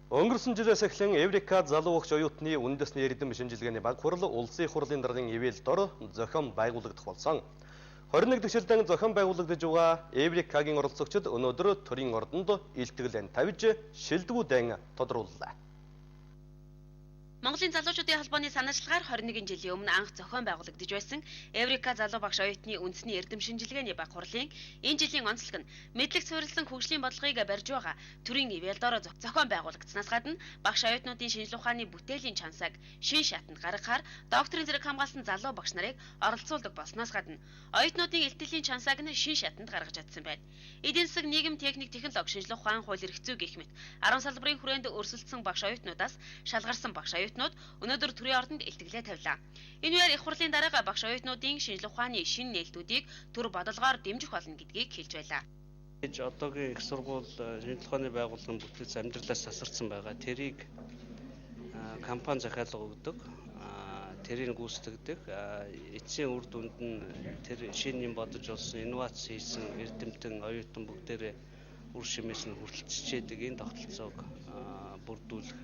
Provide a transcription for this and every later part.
Өнгөрсөн жилээс эхлэн Еврика залуу багш оюутны үндэсний эрдэм шинжилгээний баг хурал улсын их хурлын даргын ивэл дор зохион байгуулагдах болсон. 21 дэх шилдэн зохион байгуулагдаж байгаа Еврикагийн оролцогчид өнөөдөр төрийн ордонд илтгэлэн тавьж шилдэгүүдэн тодрууллаа. Монголын залуучуудын холбооны санаачлагаар 21 жилийн өмнө анх зохион байгуулагдаж байсан Еврика залуу багш оюутны үндэсний эрдэм шинжилгээний баг хурлын энэ жилийн онцлог нь мэдлэг суурилсан хөгжлийн бодлогыг барьж байгаа төрийн ивэлдороо зохион байгуулагдсанаас гадна багш оюутнуудын шинжлэх ухааны бүтээлийн чансааг шин шатанд гаргахаар докторийн зэрэг хамгаалсан залуу багш нарыг оролцуулдаг болсноос гадна оюутнуудын илтгэлийн чансааг нь шин шатанд гаргаж чадсан байна. Эдийн засаг, нийгэм, техник, технологи, шинжлэх ухаан, хууль эрх зүй гэх мэт 10 салбарын хүрээнд өрсөлдсөн багш оюутнуудаас шалгарсан багш оюутнууд өнөөдөр төрийн ордонд илтгэлээ тавилаа. Энэ үеэр их хурлын дарга багш оюутнуудын шинжлэх ухааны шинэ нээлтүүдийг төр бодлогоор дэмжих болно гэдгийг хэлж байлаа. Одоогийн их сургууль шинжлэх ухааны байгууллагын бүтээц амьдралаас тасарсан байгаа. Тэрийг компани захиалга өгдөг, тэрийг гүйцэтгэдэг, эцсийн үр дүнд нь тэр шинэ юм бодож олсон, инновац хийсэн эрдэмтэн оюутан бүгдээрээ үр шимээс нь хүртэлцчээдэг энэ тогтолцоог бүрдүүлэх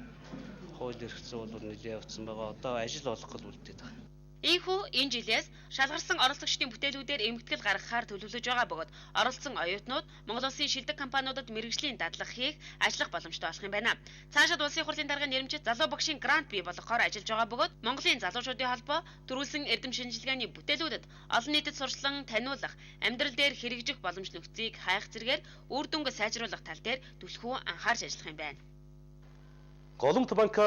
хууль эрх зүйн нэлээд явагдсан байгаа. Одоо ажил олох гэж үлдээд байгаа. Ийхүү энэ жилээс шалгарсан оролцогчдын бүтээлүүдээр эмгэгтгэл гаргахаар төлөвлөж байгаа бөгөөд оролцсон оюутнууд Монгол улсын шилдэг компаниудад мэргэжлийн дадлага хийх, ажиллах боломжтой болох юм байна. Цаашид улсын их хурлын даргын нэрмжит залуу багшийн грант бий болгохоор ажиллаж байгаа бөгөөд Монголын залуучуудын холбоо төрүүлсэн эрдэм шинжилгээний бүтээлүүдэд олон нийтэд сурчлан таниулах, амьдрал дээр хэрэгжих боломж нөхцөлийг хайх зэргээр үр дүнг сайжруулах тал дээр түлхүү анхаарч ажиллах юм байна. Голомт банк